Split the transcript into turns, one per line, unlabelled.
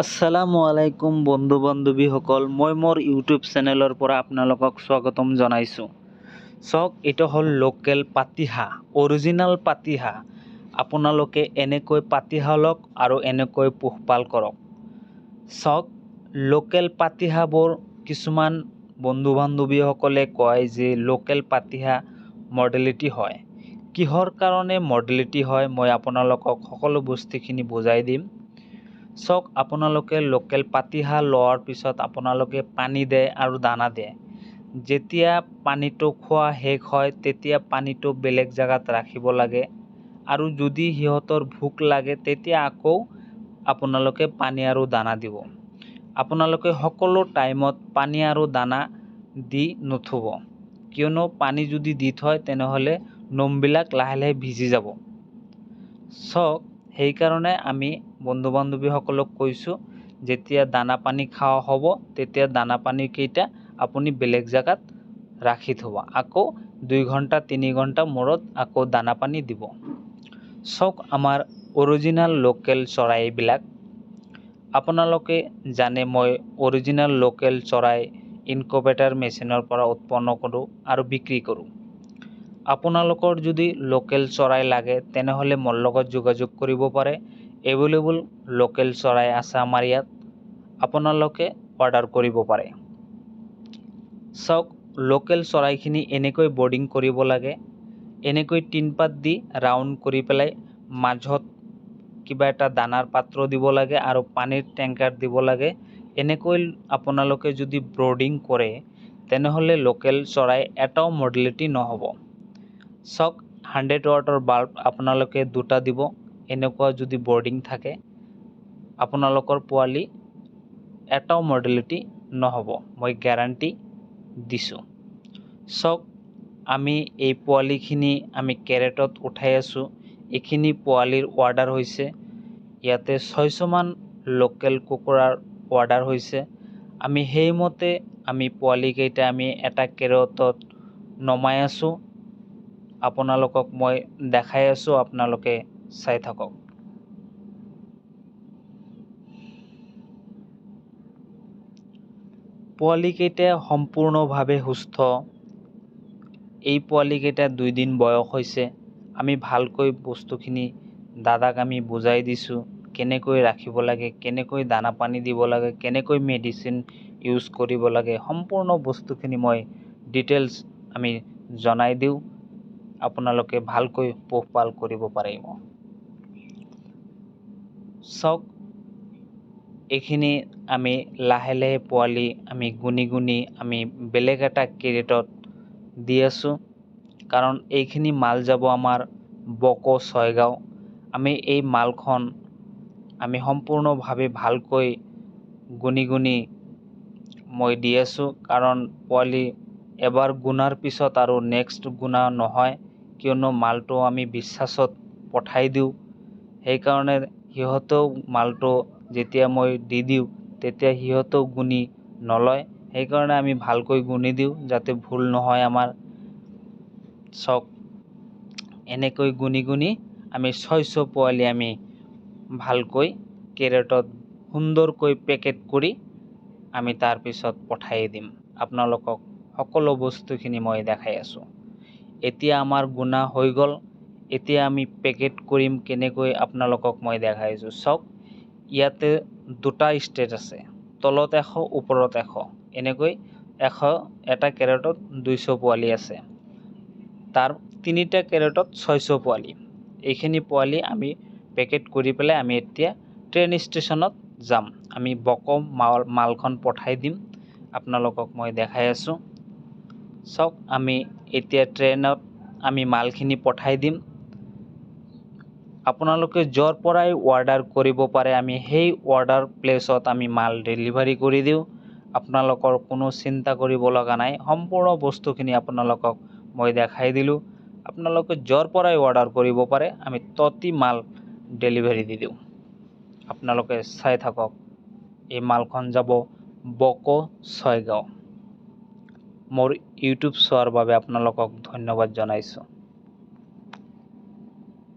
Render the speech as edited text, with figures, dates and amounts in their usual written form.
আসসালামু আলাইকুম বন্ধু বান্ধৱীসকল, মই মোৰ ইউটিউব চেনেলৰ পৰা আপোনালোকক স্বাগতম জনাইছোঁ। চাওক, এইটো হ'ল লোকেল পাতিহাঁহ, অৰিজিনেল পাতিহাঁহ। আপোনালোকে এনেকৈ পাতিহাঁহ লওক আৰু এনেকৈ পোহপাল কৰক। চাওক, লোকেল পাতিহাঁহবোৰ কিছুমান বন্ধু বান্ধৱীসকলে কয় যে লোকেল পাতিহাঁহ মৰ্টেলিটি হয়। কিহৰ কাৰণে মৰ্টেলিটি হয় মই আপোনালোকক সকলো বস্তুখিনি বুজাই দিম। চাওক, আপোনালোকে লোকেল পাতিহাঁহ লোৱাৰ পিছত আপোনালোকে পানী দিয়ে আৰু দানা দিয়ে। যেতিয়া পানীটো খোৱা শেষ হয় তেতিয়া পানীটো বেলেগ জেগাত ৰাখিব লাগে, আৰু যদি সিহঁতৰ ভোক লাগে তেতিয়া আকৌ আপোনালোকে পানী আৰু দানা দিব। আপোনালোকে সকলো টাইমত পানী আৰু দানা দি নথব, কিয়নো পানী যদি দি থয় তেনেহ'লে নোমবিলাক লাহে লাহে ভিজি যাব। চাওক, সেইকাৰণে আমি বন্ধু বান্ধৱীসকলক কৈছোঁ, যেতিয়া দানা পানী খোৱা হ'ব তেতিয়া দানা পানীকেইটা আপুনি বেলেগ জেগাত ৰাখি থ'ব, আকৌ 2 ঘণ্টা 3 ঘণ্টা মূৰত আকৌ দানা পানী দিব। চাওক, আমাৰ অৰিজিনেল লোকেল চৰাইবিলাক আপোনালোকে জানে, মই অৰিজিনেল লোকেল চৰাই ইনকুবেটৰ মেচিনৰ পৰা উৎপন্ন কৰোঁ আৰু বিক্ৰী কৰোঁ। আপোনালোকৰ যদি লোকেল চৰাই লাগে তেনেহ'লে মোৰ লগত যোগাযোগ কৰিব পাৰে। এভেইলেবল লোকেল চৰাই আছে আমাৰ ইয়াত, আপোনালোকে অৰ্ডাৰ কৰিব পাৰে। চাওক, লোকেল চৰাইখিনি এনেকৈ বৰ্ডিং কৰিব লাগে। এনেকৈ 3 পাত দি ৰাউণ্ড কৰি পেলাই মাজত কিবা এটা দানাৰ পাত্ৰ দিব লাগে আৰু পানীৰ টেংকাৰ দিব লাগে। এনেকৈ আপোনালোকে যদি ব্ৰডিং কৰে তেনেহ'লে লোকেল চৰাই এটাও মৰ্টেলিটি নহ'ব। চাওক, 100 ৱাটৰ বাল্ব আপোনালোকে 2টা দিব। এনেকুৱা যদি বৰ্ডিং থাকে আপোনালোকৰ পোৱালি এটাও মৰ্টেলিটি নহ'ব, মই গেৰাণ্টি দিছোঁ। চাওক, আমি এই পোৱালিখিনি আমি কেৰেটত উঠাই আছোঁ। এইখিনি পোৱালিৰ অৰ্ডাৰ হৈছে, ইয়াতে 600 মান লোকেল কুকুৰাৰ অৰ্ডাৰ হৈছে। আমি সেইমতে আমি পোৱালিকেইটা আমি এটা কেৰেটত নমাই আছোঁ। আপোনালোকক মই দেখাই আছোঁ, আপোনালোকে চাই থাকক। পোৱালিকেইটা সম্পূৰ্ণভাৱে সুস্থ। এই পোৱালিকেইটা 2 দিন বয়স হৈছে। আমি ভালকৈ বস্তুখিনি দাদাক আমি বুজাই দিছোঁ, কেনেকৈ ৰাখিব লাগে, কেনেকৈ দানা পানী দিব লাগে, কেনেকৈ মেডিচিন ইউজ কৰিব লাগে, সম্পূৰ্ণ বস্তুখিনি মই ডিটেইলছ আমি জনাই দিওঁ। আপোনালোকে ভালকৈ পোহপাল কৰিব পাৰিব। চাওক, এইখিনি আমি লাহে লাহে পোৱালি আমি গুনি গুনি আমি বেলেগ এটা কেৰেটত দি আছোঁ, কাৰণ এইখিনি মাল যাব আমাৰ ছয়গাঁও। আমি এই মালখন আমি সম্পূৰ্ণভাৱে ভালকৈ গুনি গুনি মই দি আছোঁ, কাৰণ পোৱালি এবাৰ গুণাৰ পিছত আৰু নেক্সট গুণা নহয়, কিয়নো মালটো আমি বিশ্বাসত পঠাই দিওঁ। সেইকাৰণে সিহঁতেও মালটো যেতিয়া মই দি দিওঁ তেতিয়া সিহঁতেও গুণি নলয়। সেইকাৰণে আমি ভালকৈ গুণি দিওঁ যাতে ভুল নহয় আমাৰ। চাওক, এনেকৈ গুনি গুনি আমি 600 পোৱালি আমি ভালকৈ কেৰেটত সুন্দৰকৈ পেকেট কৰি আমি তাৰপিছত পঠাই দিম। আপোনালোকক সকলো বস্তুখিনি মই দেখাই আছোঁ। এতিয়া আমাৰ গুণা হৈ গ'ল, এতিয়া আমি পেকেট কৰিম কেনেকৈ আপোনালোকক মই দেখাইছোঁ। চাওক, ইয়াতে 2টা ষ্টেজ আছে, তলত 100 ওপৰত 100, এনেকৈ 100 এটা কেৰেটত 200 পোৱালি আছে। তাৰ 3টা কেৰেটত 600 পোৱালি। এইখিনি পোৱালি আমি পেকেট কৰি পেলাই আমি এতিয়া ট্ৰেইন ষ্টেচনত যাম। আমি মালখন পঠাই দিম, আপোনালোকক মই দেখাই আছোঁ। চাওক, আমি এতিয়া ট্ৰেইনত আমি মালখিনি পঠাই দিম। আপোনালোকে য'ৰ পৰাই অৰ্ডাৰ কৰিব পাৰে, আমি সেই অৰ্ডাৰ প্লেচত আমি মাল ডেলিভাৰী কৰি দিওঁ। আপোনালোকৰ কোনো চিন্তা কৰিব লগা নাই, সম্পূৰ্ণ বস্তুখিনি আপোনালোকক মই দেখাই দিলোঁ। আপোনালোকে য'ৰ পৰাই অৰ্ডাৰ কৰিব পাৰে, আমি ততি মাল ডেলিভাৰী দি দিওঁ। আপোনালোকে চাই থাকক, এই মালখন যাব ছয়গাঁও। মোৰ ইউটিউব চোৱাৰ বাবে আপোনালোকক ধন্যবাদ জনাইছোঁ।